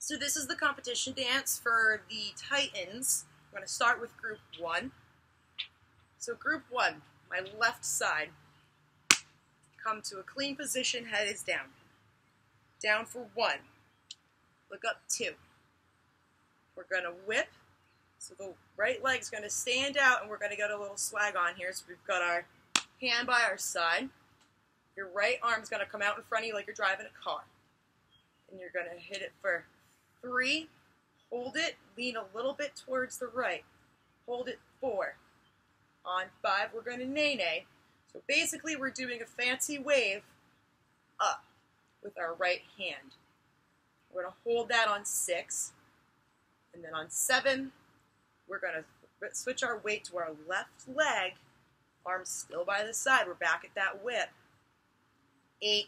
So this is the competition dance for the Titans. I'm going to start with group 1. So group 1, my left side, come to a clean position, head is down. Down for 1. Look up 2. We're going to whip. So the right leg's going to stand out, and we're going to get a little swag on here. So we've got our hand by our side. Your right arm's going to come out in front of you like you're driving a car. And you're going to hit it for 3, hold it, lean a little bit towards the right, hold it 4. On 5, we're going to nay-nay. So basically, we're doing a fancy wave up with our right hand. We're going to hold that on 6, and then on 7, we're going to switch our weight to our left leg, arms still by the side. We're back at that whip. 8,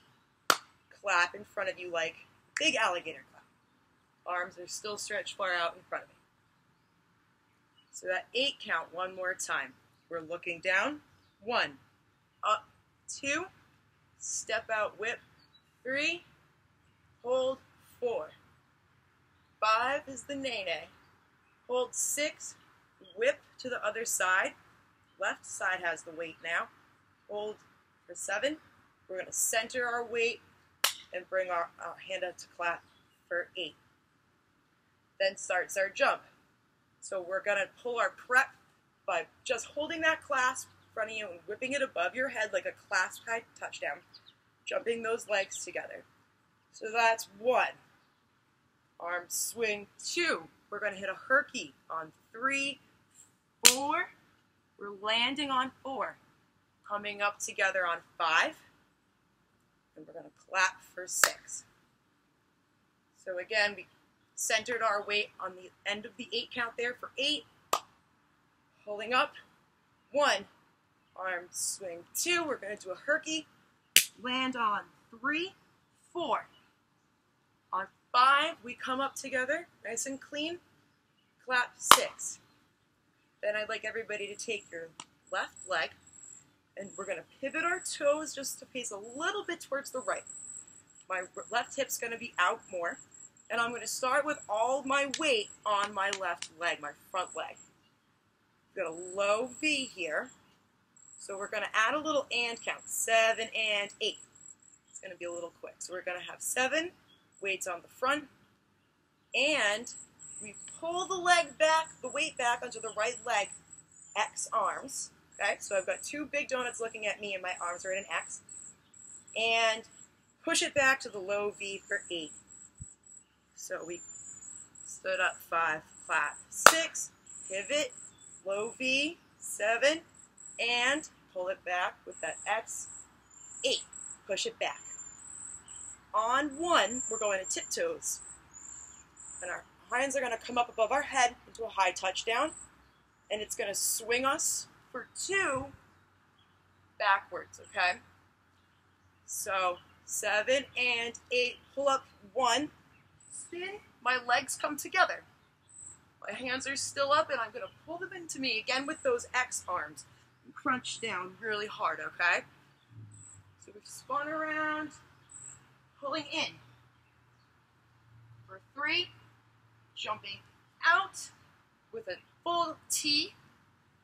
clap in front of you like big alligator clap. Arms are still stretched far out in front of me. So that 8 count one more time. We're looking down. 1, up, 2, step out, whip, 3, hold, 4. 5 is the nay-nay. Hold 6, whip to the other side. Left side has the weight now. Hold for 7. We're going to center our weight and bring our hand up to clap for 8. Then starts our jump. So we're going to pull our prep by just holding that clasp in front of you and whipping it above your head like a clasp high touchdown. Jumping those legs together. So that's 1. Arm swing 2. We're going to hit a herky on 3, 4. We're landing on 4. Coming up together on 5. And we're going to clap for 6. So again, we centered our weight on the end of the 8 count there for 8. Holding up. 1. Arm swing 2. We're going to do a herky. Land on 3, 4. On 5, we come up together, nice and clean. Clap 6. Then I'd like everybody to take your left leg, and we're going to pivot our toes just to face a little bit towards the right. My left hip's going to be out more, and I'm going to start with all my weight on my left leg, my front leg. We've got a low V here, so we're going to add a little and count, 7 and 8. It's going to be a little quick. So we're going to have 7, weights on the front, and we pull the leg back, the weight back onto the right leg, X arms. Okay, so I've got 2 big donuts looking at me and my arms are in an X. And push it back to the low V for 8. So we stood up 5, clap 6, pivot, low V, 7, and pull it back with that X, 8. Push it back. On 1, we're going to tiptoes. And our hands are going to come up above our head into a high touchdown. And it's going to swing us for 2 backwards, okay? So 7 and 8, pull up 1, spin, my legs come together. My hands are still up and I'm going to pull them into me again with those X arms. And crunch down really hard, okay? So we've spun around, pulling in. For 3, jumping out with a full T,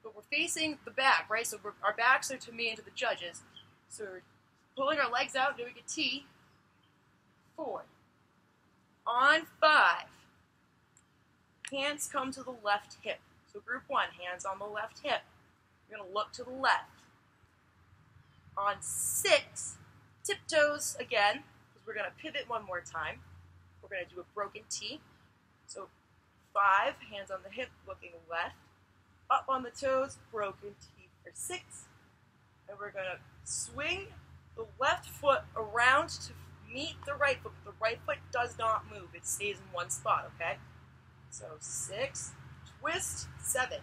but we're facing the back, right? So our backs are to me and to the judges. So we're pulling our legs out, doing a T. 4. On 5, hands come to the left hip. So group 1, hands on the left hip. You're going to look to the left. On 6, tiptoes again, because we're going to pivot one more time. We're going to do a broken T. So 5, hands on the hip, looking left. Up on the toes, broken T for 6. And we're going to swing the left foot around to meet the right foot. But the right foot does not move. It stays in one spot, okay? So 6, twist, 7.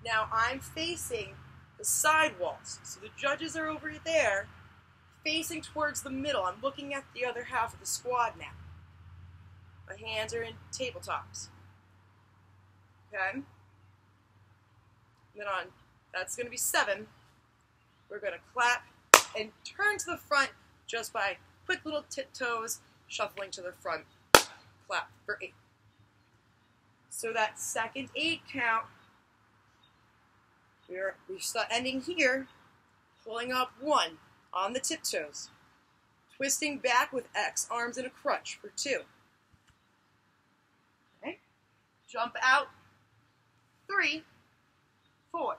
Now I'm facing the side walls. So the judges are over there, facing towards the middle. I'm looking at the other half of the squad now. My hands are in tabletops. Okay? And then on, that's going to be 7. We're going to clap and turn to the front just by quick little tiptoes, shuffling to the front. clap for 8. So that second 8 count, we're ending here, pulling up 1 on the tiptoes, twisting back with X arms in a crunch for 2. Okay. Jump out, 3, 4.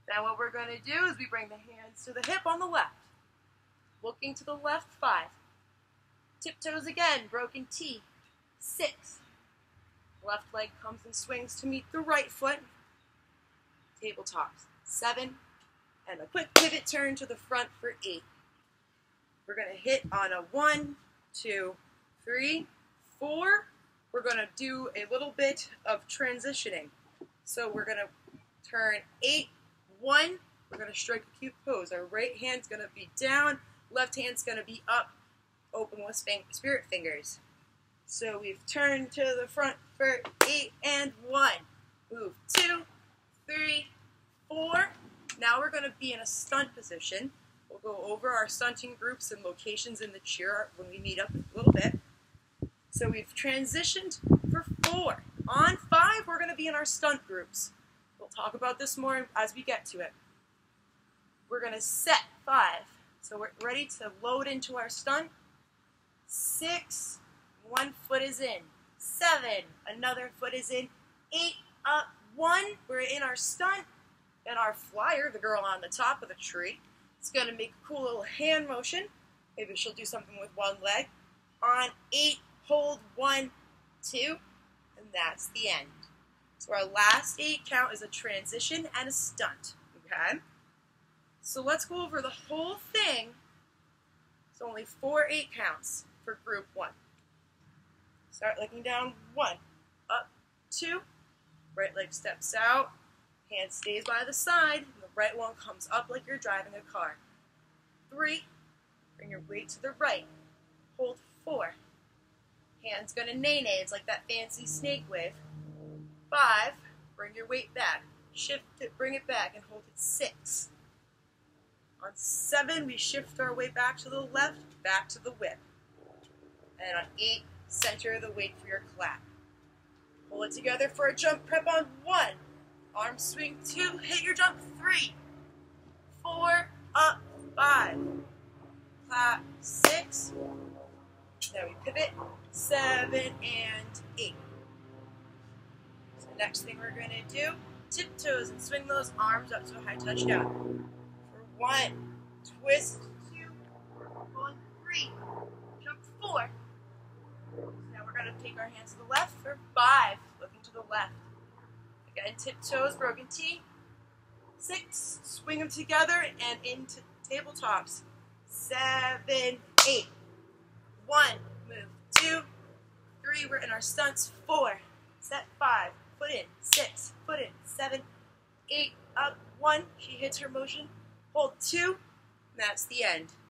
Then what we're going to do is we bring the hands to the hip on the left, looking to the left, 5. Tiptoes again, broken T, 6. Left leg comes and swings to meet the right foot. Tabletops, 7. And a quick pivot turn to the front for 8. We're going to hit on a 1, 2, 3, 4. We're going to do a little bit of transitioning. So we're going to turn 8, 1. We're going to strike a cute pose. Our right hand's going to be down, left hand's going to be up, open with spirit fingers. So we've turned to the front for 8 and 1. Move 2, 3, 4. Now we're going to be in a stunt position. We'll go over our stunting groups and locations in the cheer when we meet up in a little bit. So we've transitioned for 4. On 5, we're going to be in our stunt groups. We'll talk about this more as we get to it. We're going to set 5. So we're ready to load into our stunt. 6, 1 foot is in. 7, another foot is in. 8, up, 1, we're in our stunt. And our flyer, the girl on the top of the tree, is going to make a cool little hand motion. Maybe she'll do something with one leg. On 8, hold 1, 2, and that's the end. So our last 8 count is a transition and a stunt, okay? So let's go over the whole thing. It's only 4 8 counts for group 1. Start looking down, 1, up, 2, right leg steps out, hand stays by the side, and the right one comes up like you're driving a car. 3, bring your weight to the right, hold 4, hand's gonna nay-nay, it's like that fancy snake wave. 5, bring your weight back, shift it, bring it back, and hold it 6. On 7, we shift our weight back to the left, back to the whip. And on 8, center the weight for your clap. Pull it together for a jump prep on 1. Arm swing 2, hit your jump 3. 4, up 5. Clap 6. Now we pivot 7 and 8. So the next thing we're going to do, tiptoes and swing those arms up to a high touchdown. For 1, twist 2, pulling 3, jump 4. Now we're going to take our hands to the left for 5, looking to the left. Again, tiptoes, broken T. 6, swing them together and into tabletops. 7, 8. 1, move 2, 3, we're in our stunts. 4, set 5, foot in. 6, foot in. 7, 8, up 1, she hits her motion. Hold 2, and that's the end.